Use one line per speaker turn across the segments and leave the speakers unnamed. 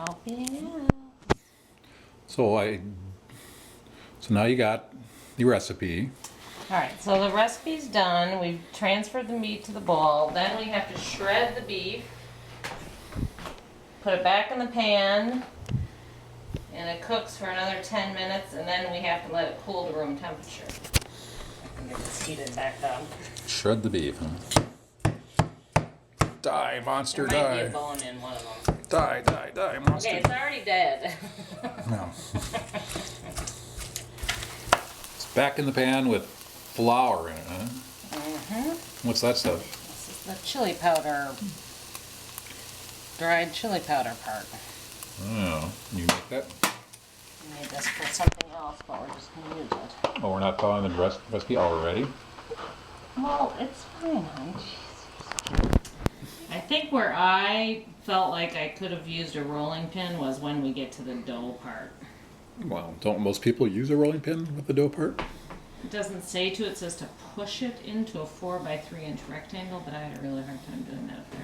Helping out.
So now you got the recipe.
Alright, so the recipe's done. We've transferred the meat to the bowl. Then we have to shred the beef. Put it back in the pan. And it cooks for another 10 minutes. And then we have to let it cool to room temperature. I can get this heated back up.
Shred the beef, huh? Die, monster,
There might be
die.
a bone in one of them.
Die, die, die, monster.
Okay, it's already dead.
No. It's back in the pan with flour in it, huh?
Mm-hmm.
What's that stuff?
This is the chili powder, dried chili powder part.
Oh, you make that?
I made this for something else, but we're just going to use it.
Oh, we're not following the recipe already?
Well, it's fine, honey. I think where I felt like I could have used a rolling pin was when we get to the dough part.
Well, don't most people use a rolling pin with the dough part?
It doesn't say to, it says to push it into a 4x3 inch rectangle, but I had a really hard time doing that up there.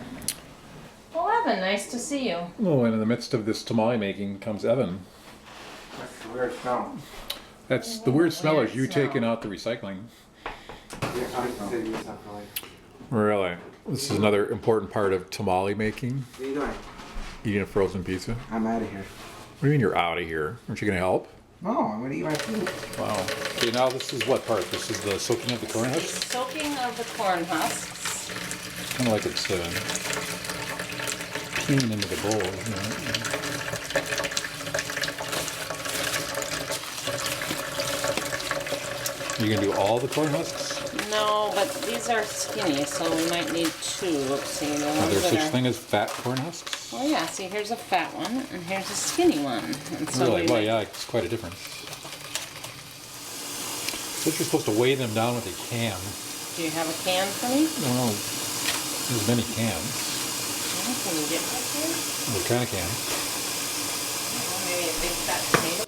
Well, Evan, nice to see you.
Oh, and in the midst of this tamale making comes Evan.
That's the weird smell.
That's the weird smell
Weird
is you
smell.
taking out the recycling.
Yeah, I said you stuff
Really? This is another important part of tamale making.
What are you doing?
Eating a frozen pizza. What
I'm out of here.
do you mean you're out of here? Aren't you going to help?
No, I'm gonna eat my food.
Wow. Okay, now this is what part? This is the soaking of the corn husks?
Soaking of the corn husks.
Kind of like it's peeing into the bowl, isn't it? You going to do all the corn husks?
No, but these are skinny, so we might need two. Let's see. The
Is
ones
there
that
such
are...
thing as fat corn husks?
Well, yeah. See, here's a fat one, and here's a skinny one. And so
Really?
we
Well,
might-
yeah, it's quite a difference. But you're supposed to weigh them down with a can.
Do you have a can for me?
Well, there's many cans.
Can you get one here?
What kind of can?
Maybe a big fat potato.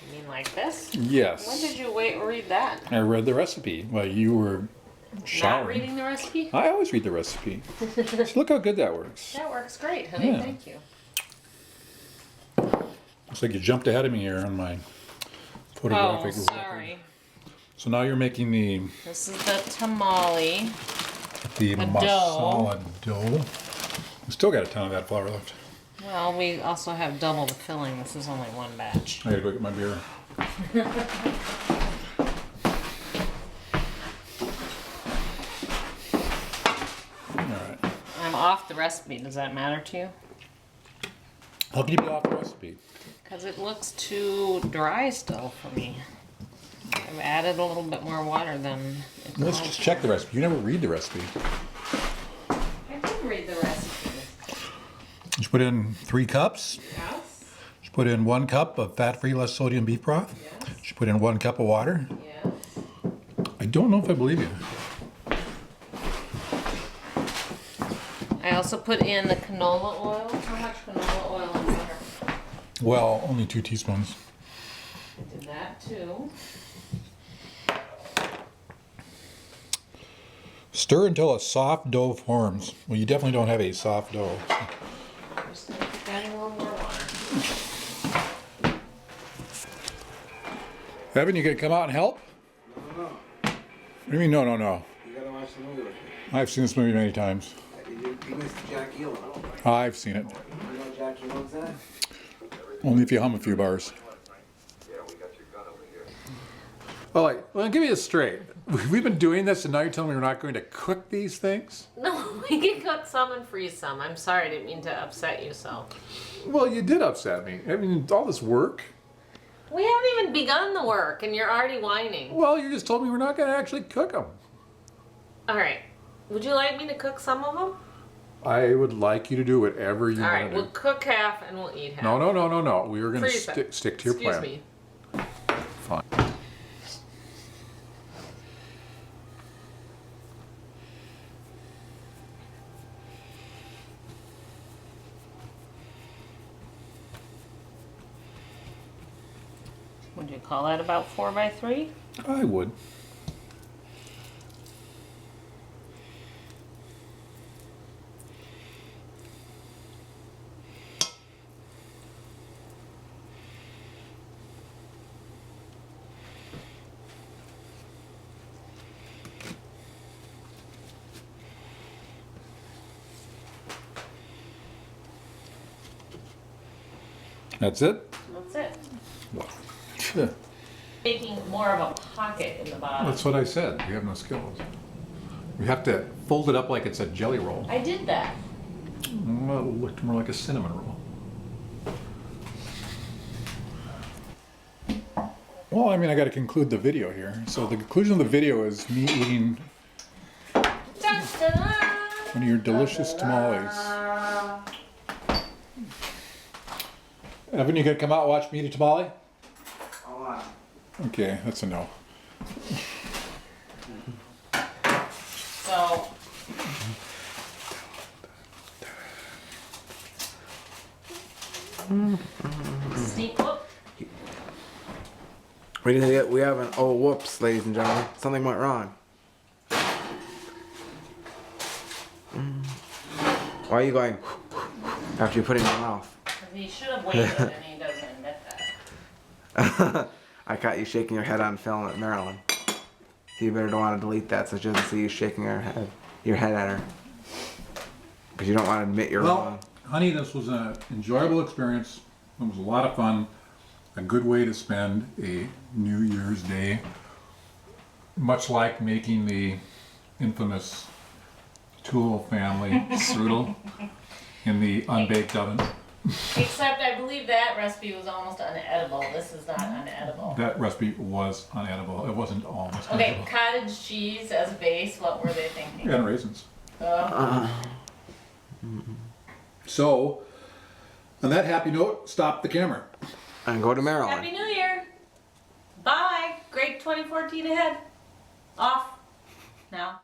You mean like this?
Yes.
When did you read that?
I read the recipe while you were
Not
showering.
reading the recipe?
I always read the recipe. So look how good that works.
That works great, honey.
Yeah.
Thank you.
Looks like you jumped ahead of me here on my photographic.
Oh, sorry.
So now you're making the
This is the tamale.
masala dough. We still got a ton of that flour left.
Well, we also have double the filling. This is only one batch.
I gotta go get my beer. Alright.
I'm off the recipe. Does that matter to you?
How can you be off the recipe?
Because it looks too dry still for me. I've added a little bit more water than it
Let's
calls
just check the recipe. You never read the recipe.
for. I did read the recipe.
You put in 3 cups.
Yes.
You put in 1 cup of fat-free, less sodium beef broth.
Yes.
You put in 1 cup of water.
Yes.
I don't know if I believe you.
I also put in the canola oil. How much canola oil and butter?
Well, only 2 teaspoons.
I did that too.
Stir until a soft dough forms. Well, you definitely don't have a soft dough.
I'm just going to put that in a little more water.
Evan, you gonna come out and help?
No.
What do you mean, no, no, no?
You gotta watch the movie with me.
I've seen this movie many times.
You missed Jack Elam.
I've seen it.
You know Jack Elam's in it?
Only if you hum a few bars. All right, well, give me this straight. We've been doing this, and now you're telling me we're not going to cook these things?
No, we can cook some and freeze some. I'm sorry, I didn't mean to upset you so.
Well, you did upset me. I mean, all this work.
We haven't even begun the work and you're already whining.
Well, you just told me we're not going to actually cook them.
All right. Would you like me to cook some of them?
I would like you to do whatever you
All
want
right,
to
we'll
do.
cook half and we'll eat half.
No, no, no, no, no. We were going to
Freeze it.
stick to your plan.
Excuse me.
Fine.
Would you call that about 4x3?
I would. That's it?
That's it.
Wow.
Making more of a pocket in the bottom.
That's what I said. We have no skills. We have to fold it up like it's a jelly roll.
I did that.
Well, it looked more like a cinnamon roll. Well, I mean, I got to conclude the video here. So the conclusion of the video is me eating one of your delicious tamales. Evan, you gonna come out and watch me eat a tamale?
Hold on.
Okay, that's a no.
So, sneak whoop.
We have an oh whoops, ladies and gentlemen. Something went wrong. Why are you going after you put it in your mouth?
He should have waited and he doesn't admit that.
I caught you shaking your head on film at Marilyn. So you better don't want to delete that so she doesn't see you shaking your head at her. Because you don't want to admit you're wrong.
Well, honey, this was an enjoyable experience. It was a lot of fun. A good way to spend a New Year's Day. Much like making the infamous Tool family strudel in the unbaked oven.
Except I believe that recipe was almost unedible. This is not unedible.
That recipe was unedible. It wasn't almost
Okay,
unedible.
cottage cheese as a base, what were they thinking?
And raisins.
Oh.
So, on that happy note, stop the camera.
And go to Maryland.
Happy New Year! Bye! Great 2014 ahead. Off. Now.